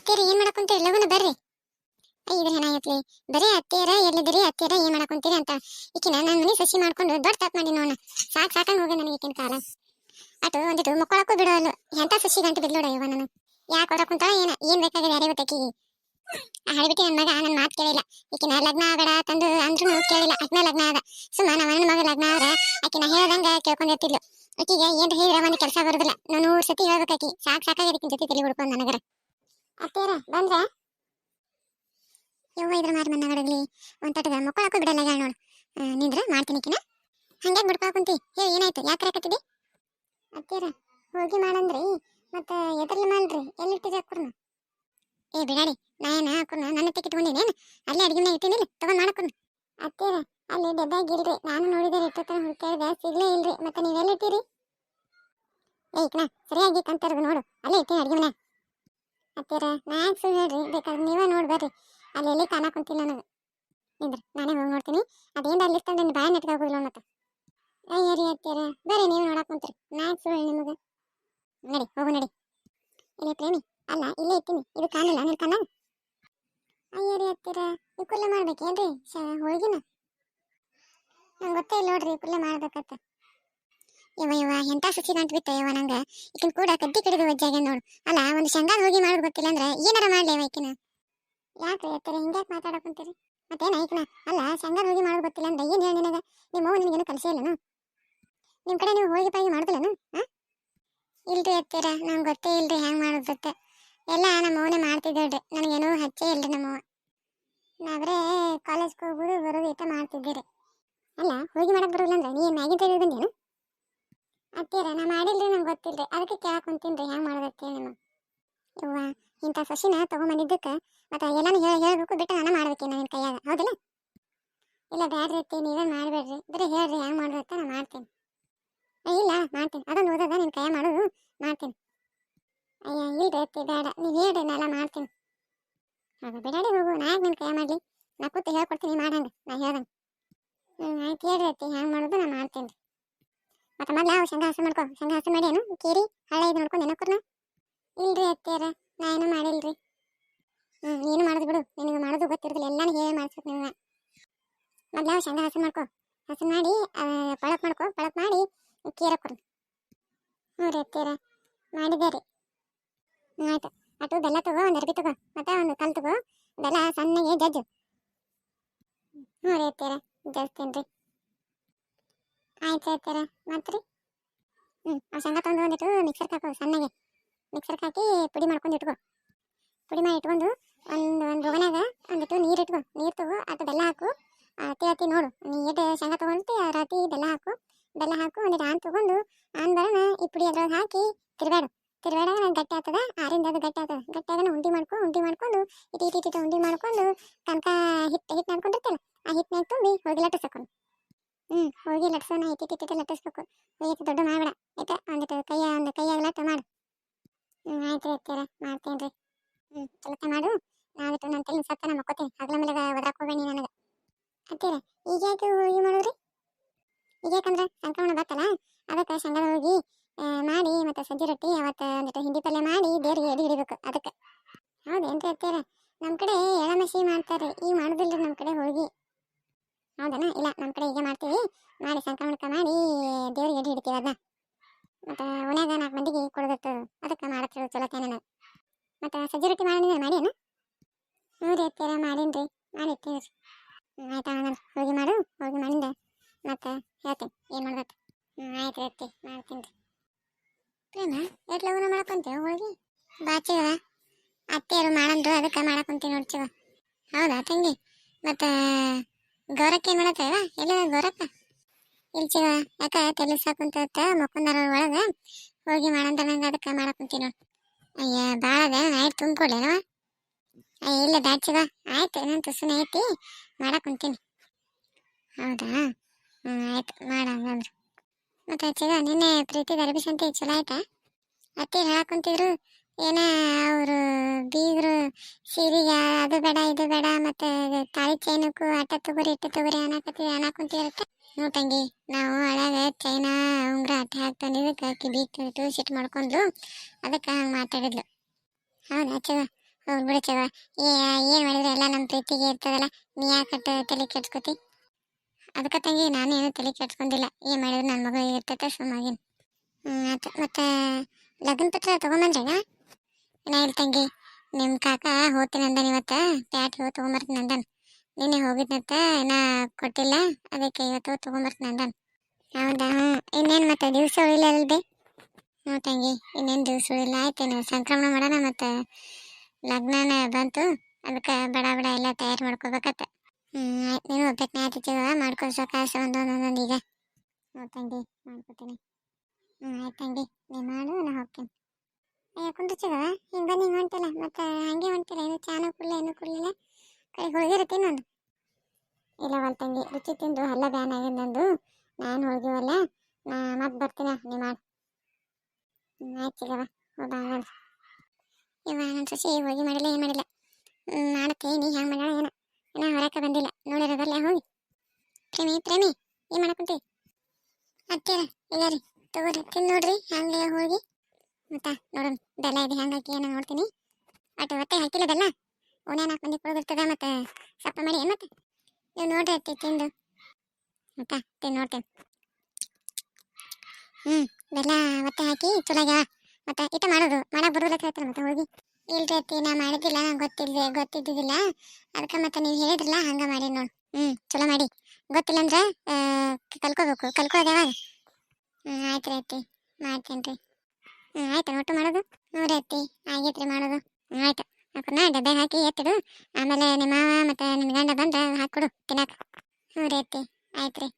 ಅತ್ತೇರ ಏನ್ ಮಾಡಕೊಂತೀರಿ ಲಗುನ ಬರ್ರಿ. ಇದ್ರ ಏನಾಗೈತ್ಲಿ ಬರೀ ಅತ್ತೇರ ಎಲ್ಲಿದ್ರಿ ಅತ್ತೇರ ಏನ್ ಮಾಡಕೊಂತೀರಿ ಅಂತ ಈಕಿನ ನನ್ನ ಮನೆ ಸಸಿ ಮಾಡ್ಕೊಂಡು ದೊಡ್ಡ ತಪ್ಪು ಮಾಡಿ ನೋಡ. ಸಾಕಂಗ್ ಹೋಗ ನನಗೆ ಈಕಿನ ಕಾಲ. ಅటు ಒಂದಿಟ್ಟು ಮಕ್ಕಳಕ್ಕೂ ಬಿಡೋಲ್ಲ. ಎಂತ ಸಸಿ ಗಂಟು ಬಿಡ್ಲೋಡ ಇವ ನಾನು. ಯಾಕೆ ಹೊಡಕೊಂತ ಏನ್ ಬೇಕಾಗಿದೆ ಯಾರೇ ಗೊತ್ತಾಕಿಗಿ. ಹಳಿಬಿಟ್ಟಿ ನನ್ನ ಮಗ ನನ್ನ ಮಾತು ಕೇಳಿಲ್ಲ. ಈಕಿನ ಲಗ್ನ ಆಗಡ ತಂದು ಅಂದ್ರೂ ಕೇಳಿಲ್ಲ. ಅದ್ನ ಲಗ್ನ ಆದ ಸುಮ್ಮ ನಮ್ಮ ನನ್ನ ಮಗ ಲಗ್ನ ಆದ್ರ ಆಕಿನ ಹೇಳ್ದಂಗ ಕೇಳ್ಕೊಂಡಿರ್ತಿದ್ಲು. ಆಕಿಗೆ ಏನ್ ಹೇಳಿದ್ರೆ ಒಂದು ಕೆಲಸ ಬರುದಿಲ್ಲ. ನಾನು 100 ಸತಿ ಹೇಳ್ಬೇಕಾಕಿ. ಸಾಕಾಗಿದ್ದಕ್ಕಿನ ಜೊತೆ ತಲೆ ಹುಡ್ಕೊಂಡು ನನಗರ. ಅತ್ತೇರ ಬಂದ್ರ ಯವ್ವ ಇದ್ರ ಮಾರಿ ಮನ್ನಗಡಗ್ಲಿ ಒಂದ್ ತಟಗ ಮಕ್ಕಳಕ್ಕೂ ಬಿಡಲ್ಲ ಹೇಳ ನೋಡು. ನಿಂದ್ರ ಮಾಡ್ತೀನಿ ಕಿನ ಹಂಗ್ಯಾಕ್ ಬಿಡ್ಪಾಕುಂತಿ. ಹೇಳಿ ಏನಾಯ್ತು ಯಾಕೆ ಕರೆಕತ್ತಿದಿ. ಅತ್ತೇರ ಹೋಗಿ ಮಾಡಂದ್ರಿ ಮತ್ತ ಎದರ್ಲಿ ಮಾಡ್ರಿ ಎಲ್ಲಿಟ್ಟಿರಿ ಹಾಕುರ್ನ. ಬಿಡಾಡಿ ನಾ ಏನ ಹಾಕುರ್ನ ನನ್ನ ಟಿಕೆಟ್ ತಗೊಂಡೇನೇನು ಅಲ್ಲೇ ಅಡಿಗೆ ಮನೆ ಇಟ್ಟಿನಿಲ್ಲ ತಗೊಂಡ್ ಮಾಡಕುರ್ನ. ಅತ್ತೇರ ಅಲ್ಲಿ ಡಬ್ಬಾಗಿಲ್ರಿ ನಾನು ನೋಡಿದ್ರೆ ಇಟ್ಟತನ ಹುಡ್ಕ್ಯಾಡ್ದೆ ಸಿಗ್ಲೇ ಇಲ್ರಿ. ಮತ್ತೆ ನೀವೆಲ್ಲ ಇಟ್ಟಿರಿ. ಈಕನ ಸರಿಯಾಗಿ ಕಂತರ್ದು ನೋಡು ಅಲ್ಲೇ ಇಟ್ಟೀನಿ ಅಡಿಗೆ ಮನೆ. ಅತ್ತೇರ ನಾ ಯಾಕೆ ಸುಳ್ಳು ಹೇಳ್ರಿ ಬೇಕಾದ್ರೆ ನೀವೇ ನೋಡಿ ಬರ್ರಿ. ಅಲ್ಲಿ ಎಲ್ಲಿ ಕಾಣ ಕುಂತಿಲ್ಲ ನನಗೆ. ನಿಂದ್ರ ನಾನೇ ಹೋಗಿ ನೋಡ್ತೀನಿ. ಅದೇನು ಅಲ್ಲಿ ಇರ್ತಂದ್ರೆ ನಿನ್ನ ಬಾಯ ನೆಟ್ಕಾಗೋದಿಲ್ಲ ಮತ್ತೆ. ಅಯ್ಯರಿ ಅತ್ತೇರ ಬರ್ರಿ ನೀವು ನೋಡಕ್ ಕುಂತ್ರಿ. ನಾ ಯಾಕೆ ಸುಳ್ಳು ನಿಮಗೆ. ನಡಿ ಹೋಗು ನಡಿ. ಇಲ್ಲ ಪ್ರೇಮಿ ಅಲ್ಲ ಇಲ್ಲೇ ಇಟ್ಟಿನಿ ಇದು ಕಾಣಿಲ್ಲ ನಿನ್ ಕಣ್ಣ. ಅಯ್ಯರಿ ಅತ್ತೇರ ಈ ಕುಲ್ಲ ಮಾಡ್ಬೇಕೇನ್ರಿ ಹೋಳಿಗೆನ. ನಂಗೆ ಗೊತ್ತೇ ಇಲ್ಲ ನೋಡ್ರಿ ಈ ಕುಲ್ಲ ಮಾಡ್ಬೇಕತ್ತ. ಯವ ಎಂತ ಸುಚಿ ಗಂಟು ಬಿತ್ತ ಯವ ನಂಗ. ಈಕಿನ ಕೂಡ ಕದ್ದಿ ಕಡಿದು ವಜ್ಜಾಗ ನೋಡು. ಅಲ್ಲ ಒಂದು ಶಂಗಾದ ಹೋಗಿ ಮಾಡೋದು ಗೊತ್ತಿಲ್ಲ ಅಂದ್ರೆ ಏನಾರ ಮಾಡ್ಲಿ ಅವ ಈಕಿನ. ಯಾಕ್ರಿ ಅತ್ತೇರ ಹಿಂಗ್ಯಾಕೆ ಮಾತಾಡಕ್ ಕುಂತೀರಿ. ಮತ್ತೇನ ಈಕಿನ ಅಲ್ಲ ಶಂಗಾದ ಹೋಗಿ ಮಾಡೋದು ಗೊತ್ತಿಲ್ಲ ಅಂದ್ರೆ ಏನ್ ಹೇಳಿ ನಿನಗ. ನಿಮ್ಮ ಅವ್ವ ನಿನಗೇನು ಕಲಿಸೇ ಇಲ್ಲನು. ನಿಮ್ ಕಡೆ ನೀವು ಹೋಗಿ ಪಾಗಿ ಮಾಡುದಿಲ್ಲನು. ಇಲ್ರಿ ಅತ್ತೇರ ನಂಗೆ ಗೊತ್ತೇ ಇಲ್ರಿ ಹೆಂಗ್ ಮಾಡೋದತ್ತ. ಎಲ್ಲ ನಮ್ಮ ಅವನೇ ಮಾಡ್ತಿದ್ದೇಳ್ರಿ. ನನಗೇನು ಹಚ್ಚೇ ಇಲ್ರಿ ನಮ್ಮವ್ವ. ನಾವ್ರೆ ಕಾಲೇಜ್ಗೆ ಹೋಗೋದು ಬರೋದು ಇಷ್ಟ ಮಾಡ್ತಿದ್ದೀರಿ. ಅಲ್ಲ ಹೋಗಿ ಮಾಡಕ್ ಬರೋಲ್ಲ ಅಂದ್ರೆ ನೀ ಮ್ಯಾಗಿನ ತೆಗೆದು ಬಂದೇನು. ಅತ್ತೇರ ನಾ ಮಾಡಿಲ್ರಿ ನಂಗೆ ಗೊತ್ತಿಲ್ರಿ ಅದಕ್ಕೆ ಕೇಳಕ್ ಕುಂತೀನ್ರಿ ಹೆಂಗ್ ಮಾಡೋದಕ್ಕೆ ನಿಮ್ಮ. ಯವ್ವ ಇಂಥ ಸಸಿನ ತಗೊಂಬಂದಿದ್ದಕ್ಕೆ ಮತ್ತೆ ಎಲ್ಲಾನು ಹೇಳ್ಬೇಕು ಬಿಟ್ಟು ನಾನು ಮಾಡ್ಬೇಕೇನು ನಿನ್ನ ಕೈಯಾಗ ಹೌದಿಲ್ಲ. ಇಲ್ಲ ಬ್ಯಾಡ್ರಿ ಅತ್ತಿ ನೀವೇ ಮಾಡಬೇಡ್ರಿ ಬರೀ ಹೇಳ್ರಿ ಹೆಂಗ್ ಮಾಡೋದಕ್ಕೆ ನಾ ಮಾಡ್ತೀನಿ. ಇಲ್ಲ ಮಾಡ್ತೀನಿ ಅದೊಂದು ಓದದ ನಿನ್ನ ಕೈಯಾಗ ಮಾಡೋದು ಮಾಡ್ತೀನಿ. ಅಯ್ಯ ಇಲ್ರಿ ಅತ್ತಿ ಬೇಡ ನೀವು ಹೇಳ್ರಿ ನಾನೆಲ್ಲ ಮಾಡ್ತೀನಿ. ಹಾಗೆ ಬಿಡಾಡಿ ಹೋಗು ನಾ ಯಾಕೆ ನಿನ್ನ ಕೈಯಾಗ ಮಾಡಲಿ. ನಾ ಕೂತು ಹೇಳ್ಕೊಡ್ತೀನಿ ಮಾಡಂಗೆ ನಾ ಹೇಳ್ದಂಗೆ. ಆಯ್ತು ಹೇಳ್ರಿ ಅತ್ತಿ ಹೆಂಗೆ ಮಾಡೋದು ನಾ ಮಾಡ್ತೀನಿ. ಮತ್ತೆ ಮೊದ್ಲು ಯಾವ ಶಂಗ ಹಸು ಮಾಡ್ಕೊ. ಶಂಗ ಹಸು ಮಾಡಿ ಏನು ಕೇರಿ ಹಳ್ಳ ಇದು ನೋಡ್ಕೊಂಡು ಏನಕ್ಕೂರ್ನ. ಇಲ್ರಿ ಅತ್ತಿಯಾರ ನಾ ಏನೂ ಮಾಡಿಲ್ರಿ. ನೀನು ಮಾಡೋದು ಬಿಡು ನಿನಗೆ ಮಾಡೋದು ಗೊತ್ತಿರೋದಿಲ್ಲ ಎಲ್ಲಾನು ಹೇಳಿ ಮಾಡಿಸ್ಬೇಕು ನೀವು. ಮೊದ್ಲು ಯಾವ ಶಂಗ ಹಸು ಮಾಡ್ಕೊ. ಹಸು ಮಾಡಿ ಪಳಕ್ ಮಾಡ್ಕೊ. ಪಳಕ್ ಮಾಡಿ ಕೇರಕ್ಕೊಡು. ಹ್ಞೂ ರೀ ಅತ್ತಿಯಾರ ಮಾಡಿದ್ದೆ ರೀ. ಆಯ್ತು ಅಟು ಬೆಲ್ಲ ತಗೋ ಒಂದು ಅರ್ಬಿ ತಗೋ ಮತ್ತೆ ಒಂದು ಕಲ್ಲು ತಗೋ ಬೆಲ್ಲ ಸಣ್ಣಗೆ ಜಜ್ಜು. ಹ್ಞೂ ರೀ ಅತ್ತಿಯಾರ ಜಜ್ತೀನಿ ರೀ. ಆಯ್ತು ಅತ್ತಿಯಾರ ಮತ್ತೆ ರೀ. ಆ ಶಂಗ ತೊಗೊಂಡು ಒಂದಿಟ್ಟು ಮಿಕ್ಸರ್ಗೆ ಹಾಕೋ ಸಣ್ಣಗೆ. ಮಿಕ್ಸರ್ಗೆ ಹಾಕಿ ಪುಡಿ ಮಾಡ್ಕೊಂಡು ಇಟ್ಕೋ. ಪುಡಿ ಮಾಡಿ ಇಟ್ಕೊಂಡು ಒಂದು ಬೊಗನ್ಯಾಗ ಒಂದಿಟ್ಟು ನೀರು ಇಟ್ಕೋ. ನೀರು ತಗೋ ಅದು ಬೆಲ್ಲ ಹಾಕು. ಅತಿ ನೋಡು ನೀ ಎಷ್ಟು ಶಂಗ ತೊಗೊಂಡು ರಾತಿ ಬೆಲ್ಲ ಹಾಕು. ಬೆಲ್ಲ ಹಾಕು ಒಂದಿಟ್ಟು ಆನ್ ತೊಗೊಂಡು ಆನ್ ಬರೋಣ ಈ ಪುಡಿ ಅದ್ರೊಳಗೆ ಹಾಕಿ ತಿರ್ಬೇಡು. ತಿರ್ಬೇಡಾಗ ಗಟ್ಟಿ ಆಗ್ತದ. ಆರಿಂದ ಅದು ಗಟ್ಟಿ ಆಗ್ತದೆ. ಗಟ್ಟಿಯಾಗ ಉಂಡಿ ಮಾಡ್ಕೊಂಡು ಇಟ್ಟು ಉಂಡಿ ಮಾಡ್ಕೊಂಡು ಕನಕ ಹಿಟ್ಟು ಮಾಡ್ಕೊಂಡಿರ್ತಲ್ಲ ಆ ಹಿಟ್ಟನಾಗ ತುಂಬಿ ಹೋಗಿ ಲಟ್ಟಿಸ್ಕೊಂಡು. ಹೋಗಿ ಲಟ್ಸೋಣ ಇಟ್ಟಿಟ್ಟು ಲಟ್ಟಿಸ್ಬೇಕು. ಹೋಗಿ ದೊಡ್ಡ ಮಾಡಬೇಡ ಆಯ್ತಾ. ಒಂದು ಕೈಯಾಗ ಲಟ್ಟು ಮಾಡು. ಆಯ್ತು ಅತ್ತಿಯಾರ ಮಾಡ್ತೀನಿ ರೀ. ಕೆಲಸ ಮಾಡು ನಾವಿಟ್ಟು ನನ್ನ ತಲೆ ಸತ್ತ ನಾ ಮಕ್ಕೋತೀನಿ. ಹಗಲ ಮೇಲೆ ಒದ್ರಾಕ್ ಹೋಗ್ಬೇಡಿ ನನಗೆ. ಅತ್ತಿಯಾರ ಈಗ ಯಾಕೆ ಹೋಗಿ ಮಾಡೋದ್ರಿ. ಈಗ ಯಾಕಂದ್ರೆ ಸಂಕ್ರಮಣ ಬರ್ತಲ್ಲ ಅದಕ್ಕೆ ಶಂಗದ ಹೋಗಿ ಮಾಡಿ ಮತ್ತು ಸಜ್ಜಿ ರೊಟ್ಟಿ ಅವತ್ತು ಒಂದಿಟ್ಟು ಹಿಂಡಿ ಪಲ್ಯ ಮಾಡಿ ದೇವ್ರಿಗೆ ಎಡೆ ಹಿಡಿಬೇಕು ಅದಕ್ಕೆ. ಹೌದೇನ್ರಿ ಅತ್ತಿಯಾರ ನಮ್ಮ ಕಡೆ ಎಳಮಸಿ ಮಾಡ್ತಾರೆ ಈಗ ಮಾಡೋದಿಲ್ರಿ ನಮ್ಮ ಕಡೆ ಹೋಗಿ. ಹೌದನಾ ಇಲ್ಲ ನಮ್ಮ ಕಡೆ ಈಗ ಮಾಡ್ತೀವಿ. ಮಾಡಿ ಸಂಕ್ರಮಣಕ್ಕೆ ಮಾಡಿ ದೇವ್ರಿಗೆ ಎಡೆ ಹಿಡಿತೀವಿ ಅದನ್ನ. ಮತ್ತು ಓನ್ಯಾಗ 4 ಮಂದಿಗೆ ಕೊಡೋದತ್ತು ಅದಕ್ಕೆ ಮಾಡತ್ತಿರೋ ಚಲೋ ತಾನೇನ. ಮತ್ತು ಸಜ್ಜಿ ರೊಟ್ಟಿ ಮಾಡಿ ಏನು. ಹ್ಞೂ ರೀ ಅತ್ತಿಯಾರ ಮಾಡೀನಿ ರೀ ಮಾಡಿರ್ತೀವಿ ರೀ. ಆಯ್ತು ಹಂಗಂದ್ರೆ ಹೋಗಿ ಮಾಡು. ಹೋಗಿ ಮಾಡಿಂದ ಮತ್ತು ಹೇಳ್ತೀನಿ ಏನು ಮಾಡ್ಬೇಕು. ಆಯ್ತು ರೀ ಅತ್ತಿ ಮಾಡ್ತೀನಿ ರೀ. ಪ್ರೇಮ ಎಷ್ಟು ಲಗುನ ಮಾಡಕೊಂತೇವೆ ಹೋಗಿ ಬಾಚಿವ ಅತ್ತೆಯರು ಮಾಡಂದ್ರು ಅದಕ್ಕೆ ಮಾಡಕೊಂತೀವಿ ನೋಡ್ತೀವ. ಹೌದಾ ತಂಗಿ. ಮತ್ತು ಗೌರಕ್ಕ ಏನು ಮಾಡತ್ತೇವ ಎಲ್ಲ ಗೌರಕ್ಕ ಇಲ್ಚಿವ ಯಾಕ ತೆಲಿಸಾಕುಂತ ಮಕ್ಕೊಂದಾರ ಒಳಗೆ ಹೋಗಿ ಮಾಡಂತ ನಂಗೆ ಅದಕ್ಕೆ ಮಾಡಕೊಂತೀವಿ ನೋಡಿ. ಅಯ್ಯ ಭಾಳ ಅದ ಆಯ್ತು ತುಂಬಿಕೊಡ್ಲೇನವ. ಅಯ್ಯ ಇಲ್ಲ ಬ್ಯಾಡ್ಚಿವ ಆಯ್ತು ನಾನು ತುಸುನೆ ಐತಿ ಮಾಡಕೊಂತೀನಿ. ಹೌದಾ ಆಯ್ತು ಮಾಡಂದ್ರೆ. ಮತ್ತು ಚಿಗ ನಿನ್ನೆ ಪ್ರೀತಿದ ಅರಬಿ ಸಂತೆ ಚಲೋ ಆಯ್ತಾ. ಅತ್ತಿ ಹೇಳಕೊಂತಿದ್ರು ಏನ ಅವರು ಬೀಗರು ಸೀರೆಗೆ ಅದು ಬೇಡ ಇದು ಬೇಡ ಮತ್ತು ತಾಳಿ ಚೈನಕ್ಕೂ ಅಟ್ಟ ತಗೋರಿ ಇಟ್ಟು ತಗೋರಿ ಅನ್ನಕೊಂತಿರತ್ತೆ. ಹ್ಞೂ ತಂಗಿ ನಾವು ಹಳಾಗ ಚೈನಾ ಉಂಗ್ರ ಅಟ್ಟ ಹಾಕಿ ತಂದಿದ್ದಕ್ಕೆ ಆಕಿ ಬೀಗ್ ಸಿಟ್ಟು ಮಾಡ್ಕೊಂಡ್ಲು ಅದಕ್ಕೆ ಹಂಗೆ ಮಾತಾಡಿದ್ಲು. ಹೌದಾ ಚಿಗ ಹೋಗ್ಬಿಡು ಚವ. ಏನು ಮಾಡಿದ್ರೆ ಎಲ್ಲ ನಮ್ಮ ಪ್ರೀತಿಗೆ ಇರ್ತದಲ್ಲ, ನೀ ಯಾಕೆ ತಲೆ ಕೆಡ್ಸ್ಕೊತಿ? ಅದಕ್ಕೆ ತಂಗಿ ನಾನು ಏನು ತಲೆ ಕೆಡ್ಸ್ಕೊಂಡಿಲ್ಲ, ಏನು ಮಾಡಿದ್ರೆ ನನ್ನ ಮಗಳಿಗೆ ಇರ್ತೈತೆ ಸುಮ್ಮಾಗಿನ್. ಆಯ್ತು. ಮತ್ತು ಲಗ್ನ ಪತ್ರ ತೊಗೊಂಬಂದ್ರೇನ? ನಾ ಇಲ್ಲ ತಂಗಿ, ನಿಮ್ಮ ಕಾಕ ಹೋಗ್ತೀನಿ ಅಂದಾನ ಇವತ್ತು, ಪ್ಯಾಟ್ ಹೋಗಿ ತೊಗೊಂಬರ್ತೀನಿ ಅಂದಾನ. ನಿನ್ನೆ ಹೋಗಿದ್ನಂತ ನಾ ಕೊಟ್ಟಿಲ್ಲ, ಅದಕ್ಕೆ ಇವತ್ತು ತೊಗೊಂಬರ್ತೀನಿ ಅಂದಾನ. ಹೌದಾ? ಇನ್ನೇನು ಮತ್ತೆ ದಿವಸ ಉಳಿಲ್ಲ ಅಲ್ಬೇ? ಹ್ಞೂ ತಂಗಿ, ಇನ್ನೇನು ದಿವಸ ಉಳಿಲ್ಲ. ಆಯ್ತೇನು ಸಂಕ್ರಮಣ ಮಾಡೋಣ, ಮತ್ತು ಲಗ್ನನ ಬಂತು, ಅದಕ್ಕೆ ಬಡ ಬಡ ಎಲ್ಲ ತಯಾರು ಮಾಡ್ಕೋಬೇಕತ್ತ. ಆಯ್ತು, ನೀನು ಒಬ್ಬಕ್ಕೆ ಆಯ್ತಿದ್ದೀವ ಮಾಡ್ಕೊ ಸಾಕಾಸ ಒಂದೊಂದೊಂದೊಂದು ಈಗ. ಹ್ಞೂ ತಂಗಿ, ಮಾಡ್ಕೋತೀನಿ. ಆಯ್ತು ತಂಗಿ, ನೀ ಮಾಡು, ನಾ ಹೋಗ್ತೀನಿ. ಅಯ್ಯ ಕುಂದಿರ್ಸಿದ ಹಿಂಗೆ ನೀನು ಹೊಂಟಿಲ್ಲ, ಮತ್ತು ಹಾಗೆ ಹೊಂಟಿಲ್ಲ, ಏನು ಚಾನು ಕುಲ್ಲ ಏನು ಕುಲ್ಲಿಲ್ಲ, ಕೈ ಹೋಳಿಗೆ ಇನ್ನೊಂದು. ಇಲ್ಲ ಒಲ್ ತಂಗಿ, ರುಚಿ ತಿಂದು ಹಲ್ಲ ಬ್ಯಾನ್ ಆಗಿದೆ ನಂದು, ನಾನು ಹೋಳಿಗೆವಲ್ಲ, ನಾ ಮತ್ತೆ ಬರ್ತೀನ, ನೀ ಮಾಡಿ. ಆಯ್ತು ಸಿಗವ, ಹೋದ ಹಂಗಂದ್ರೆ. ಇವ ನನ್ನ ಸೊಸಿ ಹೋಳಿಗೆ ಮಾಡಿಲ್ಲ, ಏನು ಮಾಡಿಲ್ಲ. ಮಾಡತ್ತೆ, ನೀ ಹೆಂಗೆ ಮಾಡ್ಯಾಳ ಏನೋ, ಏನೋ ಹೊರಕ್ಕೆ ಬಂದಿಲ್ಲ, ನೋಡಿರೋದಲ್ಲ ಹೋಗಿ. ಪ್ರೇಮಿ ಪ್ರೇಮಿ, ಏನು ಮಾಡಕ್ಕಂತಿ? ಹತ್ತಿರ ಇಲ್ಲ ರೀ, ತಗೋರಿ ತಿಂದು ನೋಡ್ರಿ ಹೆಂಗೆ ಹೋಳಿಗೆ. ಮತ್ತೆ ನೋಡೋಣ ಬೆಲ್ಲ ಇದೆ ಹೆಂಗೆ ಹಾಕಿ ಏನೋ ನೋಡ್ತೀನಿ. ಅಟ್ಟು ಹೊಟ್ಟೆ ಹಾಕಿಲ್ಲ ಬೆಲ್ಲ, ಓಣ್ಯಾನ ಹಾಕೊಂಡು ಕೊಡೋದಿರ್ತದ, ಮತ್ತು ಸಪ್ಪ ಮಾಡಿ ಏನು ಮತ್ತೆ ನೀವು ನೋಡ್ರಿ ಅತ್ತಿ ತಿಂದು. ಮತ್ತೆ ತಿಂದು ನೋಡ್ತೇನೆ. ಬೆಲ್ಲ ಹೊಟ್ಟೆ ಹಾಕಿ ಚಲೋಗ್ಯಾವ. ಮತ್ತು ಇಟ ಮಾಡೋದು ಮಾಡಕ್ಕೆ ಬರೋದಕ್ಕೆ ಹೇಳ್ತಾರೆ ಮತ್ತೆ ಹೋಗಿ. ಇಲ್ರಿ ಅತ್ತಿ, ನಾ ಮಾಡಿದ್ದಿಲ್ಲ, ಗೊತ್ತಿದ್ದಿದ್ದಿಲ್ಲ, ಅದಕ್ಕೆ ಮತ್ತೆ ನೀವು ಹೇಳಿದ್ರಲ್ಲ ಹಂಗೆ ಮಾಡಿ ನೋಡಿ. ಚಲೋ ಮಾಡಿ, ಗೊತ್ತಿಲ್ಲ ಅಂದ್ರೆ ಕಲ್ಕೋಬೇಕು, ಕಲ್ಕೋದು ಯಾವಾಗ? ಆಯ್ತು ರೀ ಅತ್ತಿ, ಮಾಡ್ತೇನೆ ರೀ. ಆಯ್ತು ಒಟ್ಟು ಮಾಡೋದು. ಹ್ಞೂ ರೀ ಅತ್ತಿ, ಆಗೈತೆ ರೀ ಮಾಡೋದು. ಆಯ್ತು, ಹಾಕೋಣ ಡಬ್ಬೆ ಹಾಕಿ ಎತ್ತಿಡು, ಆಮೇಲೆ ನಿಮ್ಮ ಮಾವ ಮತ್ತು ನಿನ್ನ ಗಂಡ ಬಂದು ಹಾಕ್ಕೊಡು ತಿನ್ನಕ್ಕೆ. ಹ್ಞೂ ರೀ ಅತ್ತಿ, ಆಯ್ತು ರೀ.